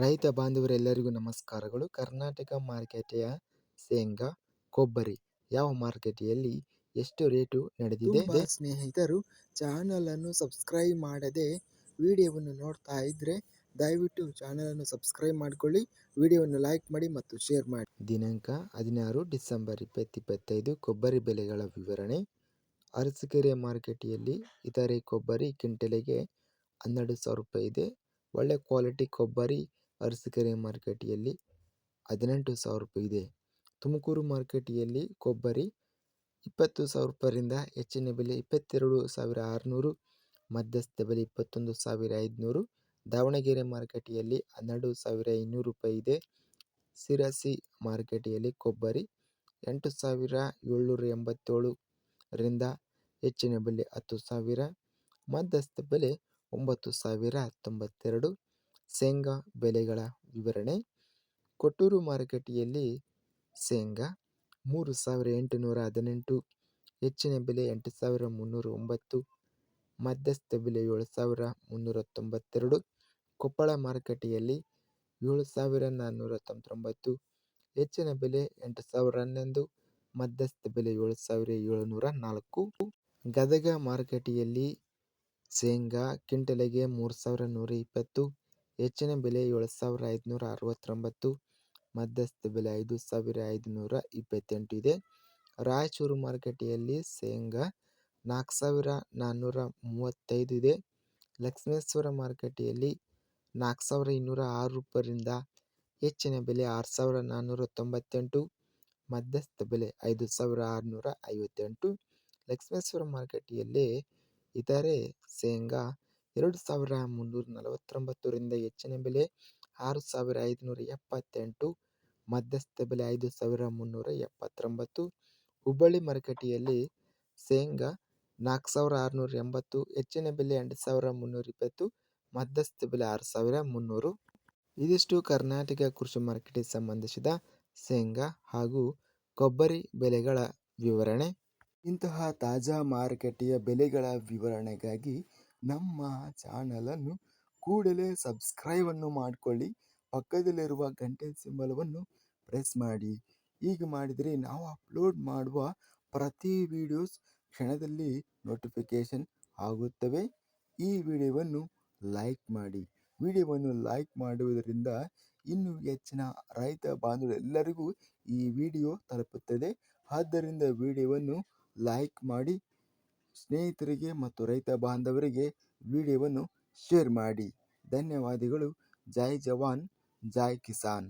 ರೈತ ಬಾಂಧವರೆಲ್ಲರಿಗೂ ನಮಸ್ಕಾರಗಳು. ಕರ್ನಾಟಕ ಮಾರುಕಟ್ಟೆಯ ಶೇಂಗಾ, ಕೊಬ್ಬರಿ ಯಾವ ಮಾರುಕಟ್ಟೆಯಲ್ಲಿ ಎಷ್ಟು ರೇಟು ನಡೆದಿದೆ? ತುಂಬ ಸ್ನೇಹಿತರು ಚಾನಲನ್ನು ಸಬ್ಸ್ಕ್ರೈಬ್ ಮಾಡದೆ ವಿಡಿಯೋವನ್ನು ನೋಡ್ತಾ ಇದ್ದರೆ ದಯವಿಟ್ಟು ಚಾನಲನ್ನು ಸಬ್ಸ್ಕ್ರೈಬ್ ಮಾಡಿಕೊಳ್ಳಿ, ವಿಡಿಯೋವನ್ನು ಲೈಕ್ ಮಾಡಿ ಮತ್ತು ಶೇರ್ ಮಾಡಿ. ದಿನಾಂಕ 16 ಡಿಸೆಂಬರ್ 2025 ಕೊಬ್ಬರಿ ಬೆಲೆಗಳ ವಿವರಣೆ. ಅರಸೀಕೆರೆ ಮಾರುಕಟ್ಟೆಯಲ್ಲಿ ಇತರೆ ಕೊಬ್ಬರಿ ಕ್ವಿಂಟಲಿಗೆ 12,000 ರೂಪಾಯಿ ಇದೆ. ಒಳ್ಳೆ ಕ್ವಾಲಿಟಿ ಕೊಬ್ಬರಿ ಅರಸೀಕೆರೆ ಮಾರುಕಟ್ಟೆಯಲ್ಲಿ 18,000 ರೂಪಾಯಿ ಇದೆ. ತುಮಕೂರು ಮಾರುಕಟ್ಟೆಯಲ್ಲಿ ಕೊಬ್ಬರಿ 20,000 ರೂಪಾಯಿಯಿಂದ ಹೆಚ್ಚಿನ ಬೆಲೆ 22,600, ಮಧ್ಯಸ್ಥ ಬೆಲೆ 21,500. ದಾವಣಗೆರೆ ಮಾರುಕಟ್ಟೆಯಲ್ಲಿ 12,500 ರೂಪಾಯಿ ಇದೆ. ಶಿರಸಿ ಮಾರುಕಟ್ಟೆಯಲ್ಲಿ ಕೊಬ್ಬರಿ 8,787 ರಿಂದ ಹೆಚ್ಚಿನ ಬೆಲೆ 10,000, ಮಧ್ಯಸ್ಥ ಬೆಲೆ 9,092. ಶೇಂಗಾ ಬೆಲೆಗಳ ವಿವರಣೆ. ಕೊಟ್ಟೂರು ಮಾರುಕಟ್ಟೆಯಲ್ಲಿ ಶೇಂಗಾ 3,818, ಹೆಚ್ಚಿನ ಬೆಲೆ 8,309, ಮಧ್ಯಸ್ಥ ಬೆಲೆ 7,392. ಕೊಪ್ಪಳ ಮಾರುಕಟ್ಟೆಯಲ್ಲಿ 7,499, ಹೆಚ್ಚಿನ ಬೆಲೆ 8,011, ಮಧ್ಯಸ್ಥ ಬೆಲೆ 7,704. ಗದಗ ಮಾರುಕಟ್ಟೆಯಲ್ಲಿ ಶೇಂಗಾ ಕ್ವಿಂಟಲಿಗೆ 3,120, ಹೆಚ್ಚಿನ ಬೆಲೆ 7,569, ಮಧ್ಯಸ್ಥ ಬೆಲೆ 5,528 ಇದೆ. ರಾಯಚೂರು ಮಾರುಕಟ್ಟೆಯಲ್ಲಿ ಶೇಂಗಾ 4,435 ಇದೆ. ಲಕ್ಷ್ಮೇಶ್ವರ ಮಾರುಕಟ್ಟೆಯಲ್ಲಿ 4,206 ರೂಪಾಯಿಯಿಂದ ಹೆಚ್ಚಿನ ಬೆಲೆ 6,498, ಮಧ್ಯಸ್ಥ ಬೆಲೆ 5,658. ಲಕ್ಷ್ಮೇಶ್ವರ ಮಾರುಕಟ್ಟೆಯಲ್ಲಿ ಇತರೆ ಶೇಂಗಾ 2,349 ರಿಂದ ಹೆಚ್ಚಿನ ಬೆಲೆ 6,578, ಮಧ್ಯಸ್ಥ ಬೆಲೆ 5,379. ಹುಬ್ಬಳ್ಳಿ ಮಾರುಕಟ್ಟೆಯಲ್ಲಿ ಶೇಂಗಾ 4,680, ಹೆಚ್ಚಿನ ಬೆಲೆ 8,320, ಮಧ್ಯಸ್ಥ ಬೆಲೆ 6,300. ಇದಿಷ್ಟು ಕರ್ನಾಟಕ ಕೃಷಿ ಮಾರುಕಟ್ಟೆಗೆ ಸಂಬಂಧಿಸಿದ ಶೇಂಗಾ ಹಾಗೂ ಕೊಬ್ಬರಿ ಬೆಲೆಗಳ ವಿವರಣೆ. ಇಂತಹ ತಾಜಾ ಮಾರುಕಟ್ಟೆಯ ಬೆಲೆಗಳ ವಿವರಣೆಗಾಗಿ ನಮ್ಮ ಚಾನಲನ್ನು ಕೂಡಲೇ ಸಬ್ಸ್ಕ್ರೈಬನ್ನು ಮಾಡಿಕೊಳ್ಳಿ, ಪಕ್ಕದಲ್ಲಿರುವ ಗಂಟೆ ಸಿಂಬಲವನ್ನು ಪ್ರೆಸ್ ಮಾಡಿ. ಹೀಗೆ ಮಾಡಿದರೆ ನಾವು ಅಪ್ಲೋಡ್ ಮಾಡುವ ಪ್ರತಿ ವಿಡಿಯೋಸ್ ಕ್ಷಣದಲ್ಲಿ ನೋಟಿಫಿಕೇಶನ್ ಆಗುತ್ತವೆ. ಈ ವಿಡಿಯೋವನ್ನು ಲೈಕ್ ಮಾಡಿ. ವಿಡಿಯೋವನ್ನು ಲೈಕ್ ಮಾಡುವುದರಿಂದ ಇನ್ನೂ ಹೆಚ್ಚಿನ ರೈತ ಬಾಂಧವರೆಲ್ಲರಿಗೂ ಈ ವಿಡಿಯೋ ತಲುಪುತ್ತದೆ. ಆದ್ದರಿಂದ ವಿಡಿಯೋವನ್ನು ಲೈಕ್ ಮಾಡಿ, ಸ್ನೇಹಿತರಿಗೆ ಮತ್ತು ರೈತ ಬಾಂಧವರಿಗೆ ವಿಡಿಯೋವನ್ನು ಶೇರ್ ಮಾಡಿ. ಧನ್ಯವಾದಗಳು. ಜೈ ಜವಾನ್, ಜೈ ಕಿಸಾನ್.